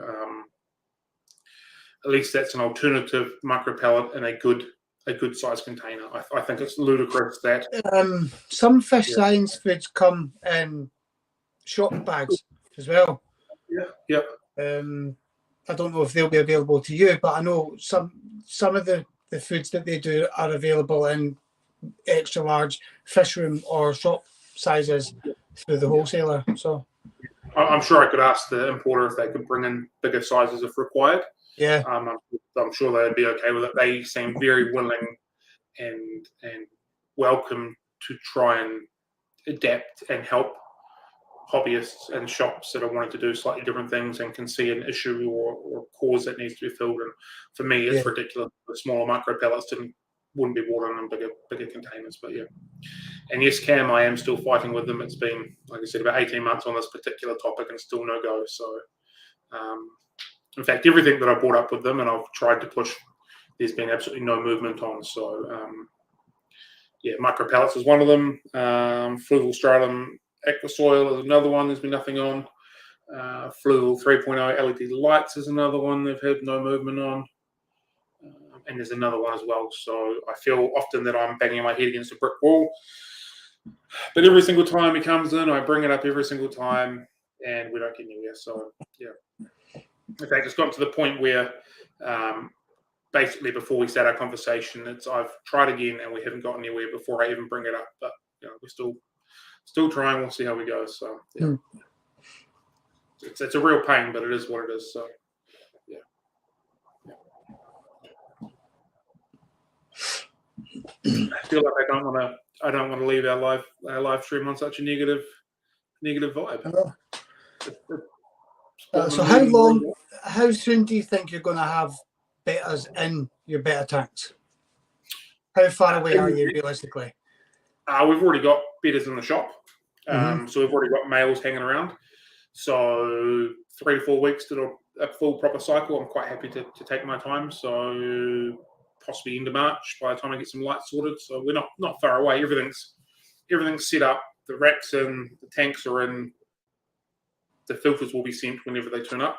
at least that's an alternative micro pellet in a good size container. I think it's ludicrous that some fish science foods come in shop bags as well. Yeah. I don't know if they'll be available to you, but I know some of the foods that they do are available in extra large fish room or shop sizes through the wholesaler. So I'm sure I could ask the importer if they could bring in bigger sizes if required. Yeah. I'm sure they'd be okay with it. They seem very willing and welcome to try and adapt and help hobbyists and shops that are wanting to do slightly different things and can see an issue or cause that needs to be filled. And for me, it's ridiculous. The smaller micro pellets wouldn't be bought in bigger containers. But yeah. And yes, Cam, I am still fighting with them. It's been, like I said, about 18 months on this particular topic and still no go. So, in fact, everything that I brought up with them and I've tried to push, there's been absolutely no movement on. So, micro pellets is one of them. Fluval stratum aquasoil is another one. There's been nothing on. Fluval 3.0 LED lights is another one. They've had no movement on. And there's another one as well. So I feel often that I'm banging my head against a brick wall. But every single time he comes in, I bring it up every single time, and we don't get anywhere. So, yeah. In fact, it's gotten to the point where basically before we start our conversation, I've tried again and we haven't gotten anywhere before I even bring it up. But we're still trying. We'll see how we go. So, yeah. It's a real pain, but it is what it is. So, yeah. I feel like I don't want to leave our live stream on such a negative vibe. So how soon do you think you're going to have betas in your beta tanks? How far away are you realistically? We've already got betas in the shop. So we've already got males hanging around. So 3 to 4 weeks to do a full proper cycle. I'm quite happy to take my time. So possibly into March by the time I get some lights sorted. So we're not far away. Everything's set up. The racks in, the tanks are in. The filters will be sent whenever they turn up.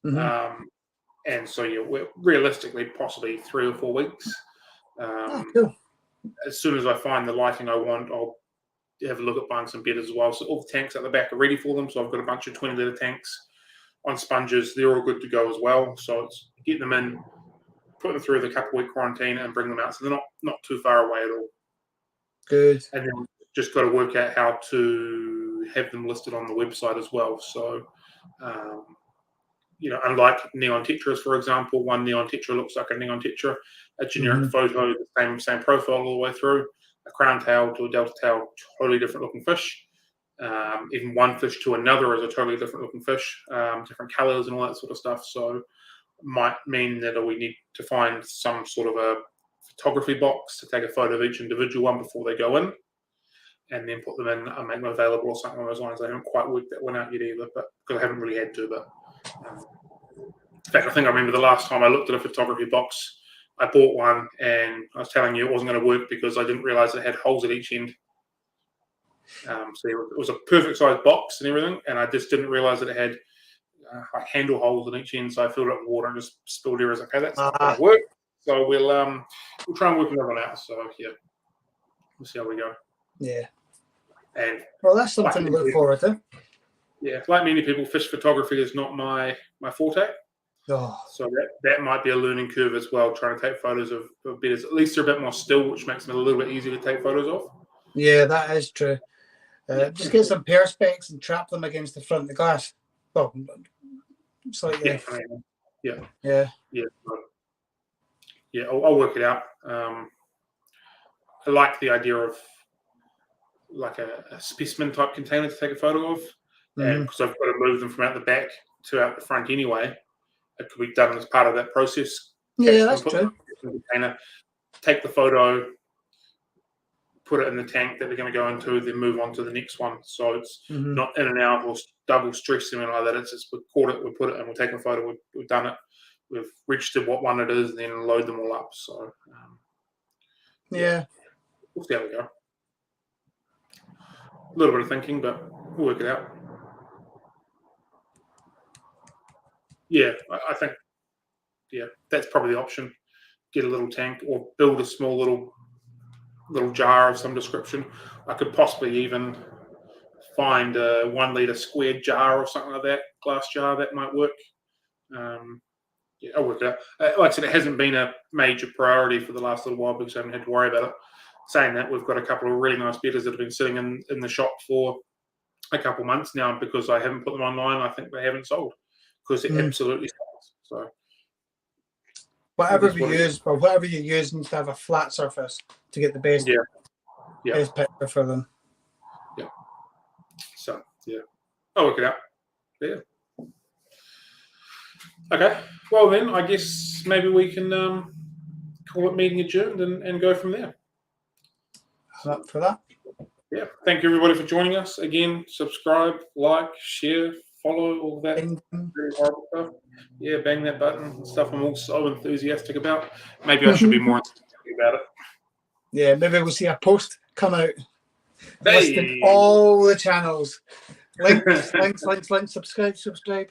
And so we're realistically possibly 3 or 4 weeks. Cool. As soon as I find the lighting I want, I'll have a look at buying some betas as well. So all the tanks at the back are ready for them. So I've got a bunch of 20-litre tanks on sponges. They're all good to go as well. So it's getting them in, put them through the couple-week quarantine and bring them out. So they're not too far away at all. Good. And then just got to work out how to have them listed on the website as well. So, unlike neon tetras, for example, one neon tetra looks like a neon tetra, a generic photo, the same profile all the way through. A crown tail to a delta tail, totally different looking fish. Even one fish to another is a totally different looking fish, different colors and all that sort of stuff. So might mean that we need to find some sort of a photography box to take a photo of each individual one before they go in, and then put them in and make them available or something along those lines. I haven't quite worked that one out yet either, but because I haven't really had to. But in fact, I think I remember the last time I looked at a photography box, I bought one and I was telling you it wasn't going to work because I didn't realize it had holes at each end. So it was a perfect size box and everything, and I just didn't realize that it had like handle holes in each end, so I filled it with water and just spilled there. I was like, okay, that's not going to work. So we'll try and work another one out. So yeah, we'll see how we go. Yeah. And well, that's something to look forward to. Yeah, like many people, fish photography is not my forte. Oh. So that might be a learning curve as well, trying to take photos of bedders. At least they're a bit more still, which makes them a little bit easier to take photos of. Yeah, that is true. Just get some perspex and trap them against the front of the glass. Well, it's like Yeah. I'll work it out. I like the idea of like a specimen type container to take a photo of, and because I've got to move them from out the back to out the front anyway, it could be done as part of that process. Yeah, that's true. Container, take the photo, put it in the tank that they're going to go into, then move on to the next one. So it's not in and out or double stress something like that. It's just we caught it, we put it, and we'll take a photo. We've done it. We've registered what one it is, and then load them all up. So yeah, we'll see how we go. A little bit of thinking, but we'll work it out. Yeah, I think, that's probably the option. Get a little tank or build a small little jar of some description. I could possibly even find a 1 litre squared jar or something like that, glass jar, that might work. I'll work it out. Like I said, it hasn't been a major priority for the last little while because I haven't had to worry about it. Saying that, we've got a couple of really nice bedders that have been sitting in the shop for a couple of months now because I haven't put them online. I think they haven't sold because it absolutely sells. So whatever you use needs to have a flat surface to get the best picture for them. Yeah. So I'll work it out. Yeah. Okay. Well then, I guess maybe we can call it meeting adjourned and go from there. Up for that. Yeah. Thank you everybody for joining us. Again, subscribe, like, share, follow, all that very horrible stuff. Yeah, bang that button. Stuff I'm all so enthusiastic about. Maybe I should be more enthusiastic about it. Yeah, maybe we'll see a post come out listing all the channels. Links, subscribe.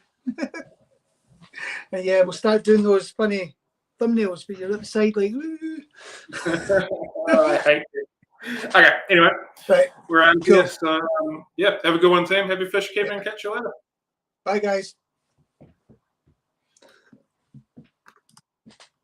And yeah, we'll start doing those funny thumbnails where you're at the side like, ooh. I hate it. Okay, anyway, right. We're out here. So, have a good one, team. Happy fish keeping. Catch you later. Bye, guys.